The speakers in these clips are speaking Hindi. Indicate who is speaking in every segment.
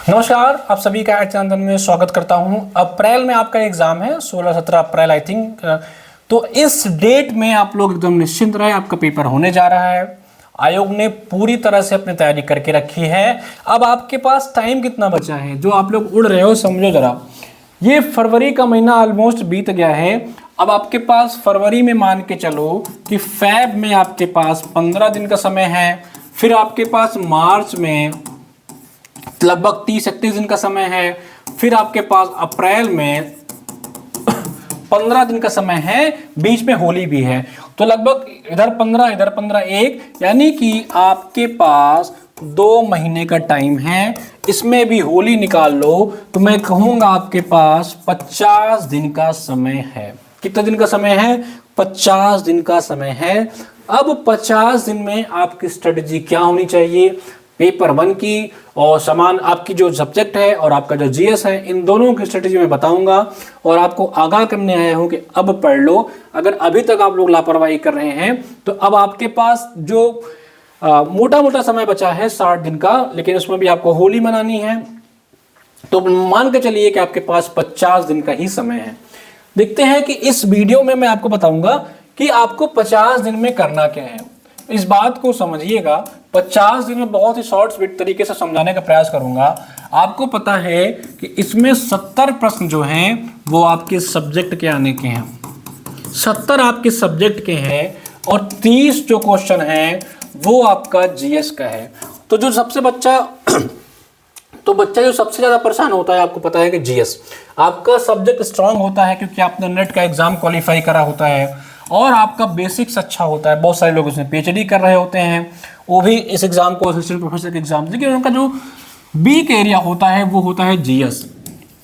Speaker 1: नमस्कार, आप सभी का चैनल में स्वागत करता हूं। अप्रैल में आपका एग्जाम है, 16-17 अप्रैल आई थिंक। तो इस डेट में आप लोग एकदम निश्चिंत रहे, आपका पेपर होने जा रहा है। आयोग ने पूरी तरह से अपनी तैयारी करके रखी है। अब आपके पास टाइम कितना बचा है, जो आप लोग उड़ रहे हो समझो जरा। ये फरवरी का महीना ऑलमोस्ट बीत गया है। अब आपके पास फरवरी में मान के चलो कि फैब में आपके पास 15 दिन का समय है। फिर आपके पास मार्च में लगभग 30-31 दिन का समय है। फिर आपके पास अप्रैल में 15 दिन का समय है, बीच में होली भी है। तो लगभग इधर 15 इधर 15 एक, यानी कि आपके पास 2 महीने का टाइम है। इसमें भी होली निकाल लो तो मैं कहूंगा आपके पास 50 दिन का समय है। कितने दिन का समय है? 50 दिन का समय है। अब 50 दिन में आपकी स्ट्रेटजी क्या होनी चाहिए? पेपर 1 की और समान आपकी जो सब्जेक्ट है और आपका जो जीएस है, इन दोनों की स्ट्रेटजी मैं बताऊंगा और आपको आगाह करने आया हूं कि अब पढ़ लो। अगर अभी तक आप लोग लापरवाही कर रहे हैं तो अब आपके पास जो मोटा मोटा समय बचा है 60 दिन का, लेकिन उसमें भी आपको होली मनानी है। तो मान के चलिए कि आपके पास 50 दिन का ही समय है। देखते हैं कि इस वीडियो में मैं आपको बताऊंगा कि आपको 50 दिन में करना क्या है। इस बात को समझिएगा, 50 दिन में बहुत ही शॉर्ट स्वीट तरीके से समझाने का प्रयास करूंगा। आपको पता है कि इसमें 70 प्रश्न जो हैं वो आपके सब्जेक्ट के आने के हैं। 70 आपके सब्जेक्ट के हैं और 30 जो क्वेश्चन हैं वो आपका जीएस का है। तो जो सबसे बच्चा जो सबसे ज्यादा परेशान होता है, आपको पता है कि जीएस आपका सब्जेक्ट स्ट्रांग होता है क्योंकि आपने नेट का एग्जाम क्वालिफाई करा होता है और आपका बेसिक्स अच्छा होता है। बहुत सारे लोग उसमें पीएचडी कर रहे होते हैं, वो भी इस एग्जाम को असिस्टेंट प्रोफेसर के एग्जाम, लेकिन उनका जो वीक एरिया होता है वो होता है जीएस।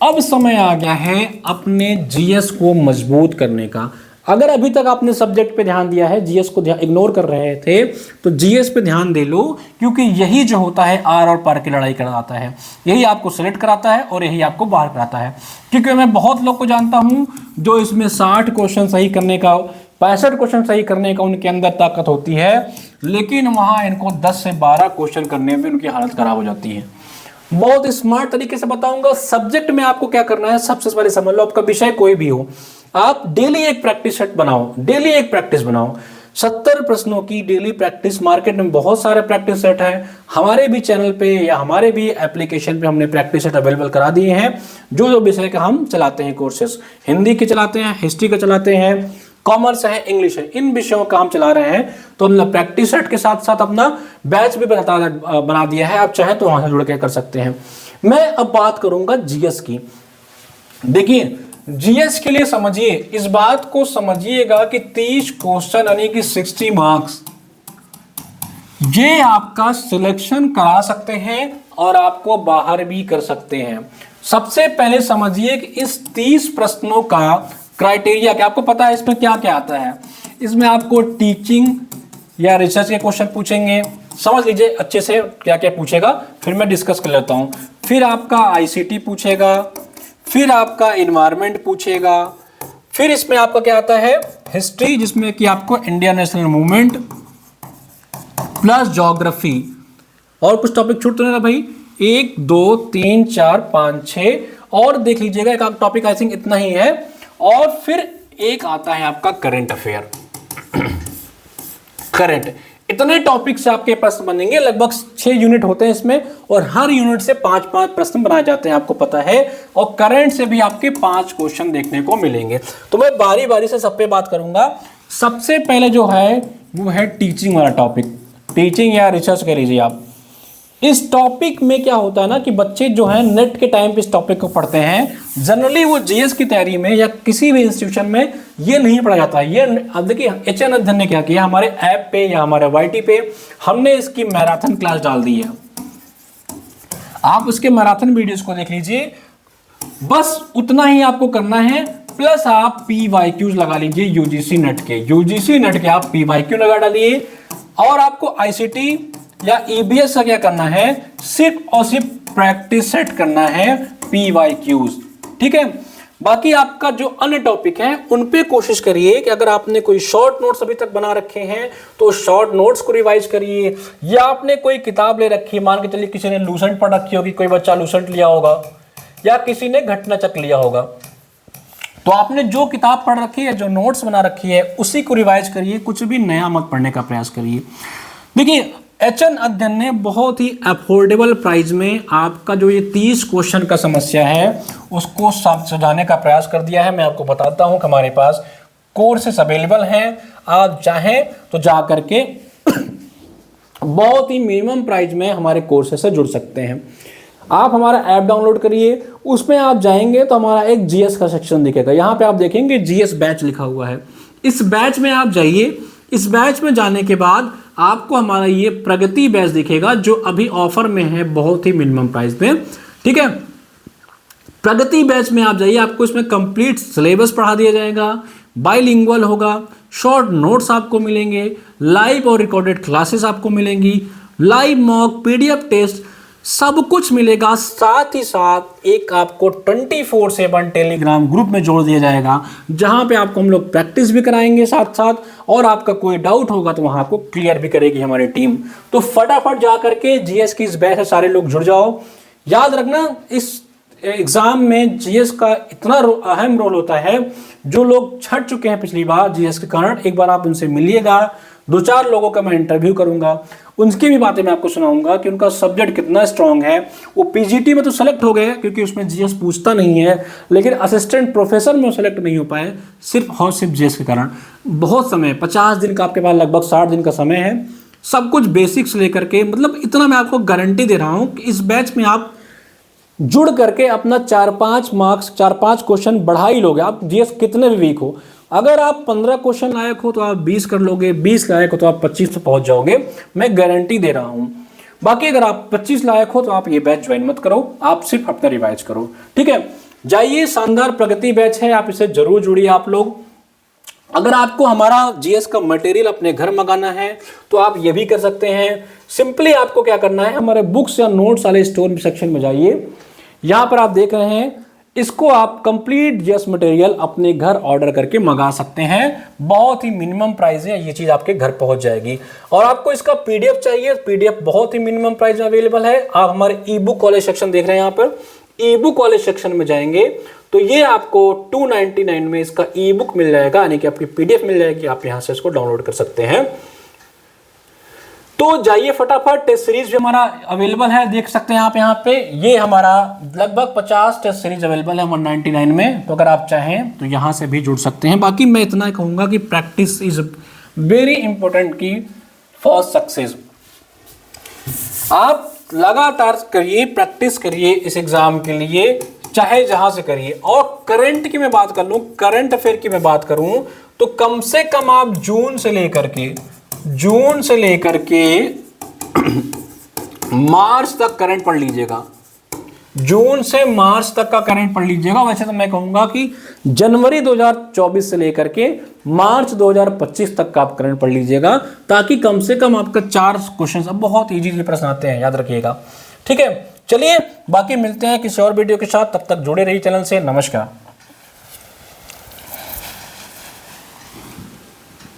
Speaker 1: अब समय आ गया है अपने जीएस को मजबूत करने का। अगर अभी तक आपने सब्जेक्ट पे ध्यान दिया है, जीएस को इग्नोर कर रहे थे, तो जीएस पे ध्यान दे लो, क्योंकि यही जो होता है आर और पार की लड़ाई कराता है। यही आपको सिलेक्ट कराता है और यही आपको बाहर कराता है। क्योंकि मैं बहुत लोग को जानता हूं जो इसमें 60 क्वेश्चन सही करने का, 65 क्वेश्चन सही करने का उनके अंदर ताकत होती है, लेकिन वहां इनको 10 से 12 क्वेश्चन करने में उनकी हालत खराब हो जाती है। बहुत स्मार्ट तरीके से बताऊंगा। सब्जेक्ट में आपको क्या करना है, सबसे पहले समझ लो, आपका विषय कोई भी हो, आप डेली एक प्रैक्टिस सेट बनाओ, डेली एक प्रैक्टिस बनाओ। 70 प्रश्नों की डेली प्रैक्टिस। मार्केट में बहुत सारे प्रैक्टिस सेट हैं, हमारे भी चैनल पे या हमारे भी एप्लीकेशन पे हमने प्रैक्टिस सेट अवेलेबल करा दिए हैं। जो विषय का हम चलाते हैं कोर्सेस, हिंदी के चलाते हैं, हिस्ट्री का चलाते हैं, कॉमर्स है, इंग्लिश है, इन विषयों का हम चला रहे हैं। तो हमने प्रैक्टिस सेट के साथ साथ अपना बैच भी बना दिया है, आप चाहें तो वहां से जुड़ के कर सकते हैं। मैं अब बात करूंगा जीएस की। देखिए, जीएस के लिए समझिए, इस बात को समझिएगा कि 30 क्वेश्चन यानी कि 60 मार्क्स, ये आपका सिलेक्शन करा सकते हैं और आपको बाहर भी कर सकते हैं। सबसे पहले समझिए कि इस 30 प्रश्नों का क्राइटेरिया क्या, आपको पता है इसमें क्या क्या आता है। इसमें आपको टीचिंग या रिसर्च के क्वेश्चन पूछेंगे, समझ लीजिए अच्छे से क्या क्या पूछेगा, फिर मैं डिस्कस कर लेता हूं। फिर आपका आईसीटी पूछेगा, फिर आपका इन्वायरमेंट पूछेगा, फिर इसमें आपका क्या आता है, हिस्ट्री, जिसमें कि आपको Indian national movement plus geography, और कुछ टॉपिक छूट तो नहीं रहा भाई, 1 2 3 4 5 6 और देख लीजिएगा, एक टॉपिक आई थिंक इतना ही है। और फिर एक आता है आपका करंट अफेयर। करंट, इतने टॉपिक से आपके प्रश्न बनेंगे। लगभग 6 यूनिट होते हैं इसमें और हर यूनिट से 5-5 प्रश्न बनाए जाते हैं, आपको पता है। और करंट से भी आपके 5 क्वेश्चन देखने को मिलेंगे। तो मैं बारी बारी से सब पे बात करूंगा। सबसे पहले जो है वो है टीचिंग वाला टॉपिक। टीचिंग या रिसर्च कह लीजिए आप। इस टॉपिक में क्या होता है ना कि बच्चे जो हैं नेट के टाइम पे इस टॉपिक को पढ़ते हैं। जनरली वो जीएस की तैयारी में या किसी भी इंस्टीट्यूशन में ये नहीं पढ़ा जाता है। ये अब देखिए, एचएन अध्ययन ने क्या किया, हमारे ऐप पे या हमारे वाईटी पे हमने इसकी मैराथन क्लास डाल दी है। आप उसके मैराथन वीडियोस को देख लीजिए, बस उतना ही आपको करना है। प्लस आप पीवाईक्यूज लगा लीजिए यूजीसी नेट के आप पीवाईक्यू लगा डालिए। और आपको आईसीटी या ईबीएस का क्या करना है, सिर्फ और सिर्फ प्रैक्टिस सेट करना है, पीवाईक्यूज। ठीक है, बाकी आपका जो अन्य टॉपिक है उन पे कोशिश करिए कि अगर आपने कोई शॉर्ट नोट्स अभी तक बना रखे हैं तो शॉर्ट नोट्स को रिवाइज करिए, या आपने कोई किताब ले रखी है, मान के चलिए किसी ने लूसेंट पढ़ रखी होगी, कोई बच्चा लूसेंट लिया होगा या किसी ने घटना चक्र लिया होगा, तो आपने जो किताब पढ़ रखी है, जो नोट्स बना रखी है, उसी को रिवाइज करिए, कुछ भी नया मत पढ़ने का प्रयास करिए। देखिए एचएन अध्ययन ने बहुत ही अफोर्डेबल प्राइस में आपका जो ये 30 क्वेश्चन का समस्या है उसको सुलझाने का प्रयास कर दिया है। मैं आपको बताता हूं कि हमारे पास कोर्सेस अवेलेबल हैं, आप चाहें तो जा करके बहुत ही मिनिमम प्राइस में हमारे कोर्सेस से जुड़ सकते हैं। आप हमारा ऐप डाउनलोड करिए, उसमें आप जाएंगे तो हमारा एक जीएस का सेक्शन दिखेगा, यहाँ पे आप देखेंगे जीएस बैच लिखा हुआ है। इस बैच में आप जाइए, इस बैच में जाने के बाद आपको हमारा ये प्रगति बैच दिखेगा जो अभी ऑफर में है बहुत ही मिनिमम प्राइस में, ठीक है। प्रगति बैच में आप जाइए, आपको इसमें कंप्लीट सिलेबस पढ़ा दिया जाएगा, बाइलिंगुअल होगा, शॉर्ट नोट्स आपको मिलेंगे, लाइव और रिकॉर्डेड क्लासेस आपको मिलेंगी, लाइव मॉक, पीडीएफ टेस्ट, सब कुछ मिलेगा। साथ ही साथ एक आपको 24/7 टेलीग्राम ग्रुप में जोड़ दिया जाएगा जहां पे आपको हम लोग प्रैक्टिस भी कराएंगे साथ साथ, और आपका कोई डाउट होगा तो वहां आपको क्लियर भी करेगी हमारी टीम। तो फटाफट जा करके जीएस की इस बैच से सारे लोग जुड़ जाओ। याद रखना इस एग्जाम में जीएस का इतना अहम रोल होता है, जो लोग छट चुके हैं पिछली बार जीएस के कारण, एक बार आप उनसे मिलिएगा, 2-4 लोगों का मैं इंटरव्यू करूंगा, उनकी भी बातें मैं आपको सुनाऊंगा कि उनका सब्जेक्ट कितना स्ट्रांग है। वो पीजीटी में तो सेलेक्ट हो गए क्योंकि उसमें जीएस पूछता नहीं है, लेकिन असिस्टेंट प्रोफेसर में सेलेक्ट नहीं हो पाए सिर्फ जीएस के कारण। बहुत समय, 50 दिन का आपके पास लगभग 60 दिन का समय है, सब कुछ बेसिक्स लेकर के, मतलब इतना मैं आपको गारंटी दे रहा हूं कि इस बैच में आप जुड़ करके अपना 4-5 मार्क्स, 4-5 क्वेश्चन बढ़ा ही लोगे। आप जीएस कितने भी वीक हो, अगर आप 15 क्वेश्चन लायक हो तो आप 20 कर लोगे, 20 लायक हो तो आप 25 पे पहुंच जाओगे, मैं गारंटी दे रहा हूं। बाकी अगर आप 25 लायक हो तो आप ये बैच ज्वाइन मत करो, आप सिर्फ अपना रिवाइज करो, ठीक है। जाइए, शानदार प्रगति बैच है, आप इसे जरूर जुड़िए आप लोग। अगर आपको हमारा जीएस का मटेरियल अपने घर मंगाना है तो आप ये भी कर सकते हैं। सिंपली आपको क्या करना है, हमारे बुक्स या नोट्स वाले स्टोर सेक्शन में जाइए, यहां पर आप देख रहे हैं, इसको आप कंप्लीट जीएस मटेरियल अपने घर ऑर्डर करके मंगा सकते हैं। बहुत ही मिनिमम प्राइस है, ये चीज आपके घर पहुंच जाएगी। और आपको इसका पीडीएफ चाहिए, पीडीएफ बहुत ही मिनिमम प्राइस में अवेलेबल है। आप हमारे ई बुक वाले सेक्शन देख रहे हैं, यहाँ पर ई बुक वाले सेक्शन में जाएंगे तो ये आपको 299 में इसका ई बुक मिल जाएगा, यानी कि आपकी पीडीएफ मिल जाएगी, आप यहां से इसको डाउनलोड कर सकते हैं। तो जाइए फटाफट, टेस्ट सीरीज भी हमारा अवेलेबल है, देख सकते हैं आप यहाँ पे, ये हमारा लगभग 50 टेस्ट सीरीज अवेलेबल है 199 में, तो अगर आप चाहें तो यहाँ से भी जुड़ सकते हैं। बाकी मैं इतना कहूँगा कि प्रैक्टिस इज वेरी इंपॉर्टेंट की फॉर सक्सेस। आप लगातार करिए, प्रैक्टिस करिए इस एग्जाम के लिए, चाहे जहां से करिए। और करंट की मैं बात कर लूँ, करंट अफेयर की मैं बात करूँ तो कम से कम आप जून से लेकर के मार्च तक करंट पढ़ लीजिएगा। जून से मार्च तक का करंट पढ़ लीजिएगा। वैसे तो मैं कहूंगा कि जनवरी 2024 से लेकर के मार्च 2025 तक का आप करंट पढ़ लीजिएगा, ताकि कम से कम आपका 4 क्वेश्चन, अब बहुत इजी प्रश्न आते हैं, याद रखिएगा, ठीक है। चलिए बाकी मिलते हैं किसी और वीडियो के साथ, तब तक जुड़े रहिए चैनल से। नमस्कार।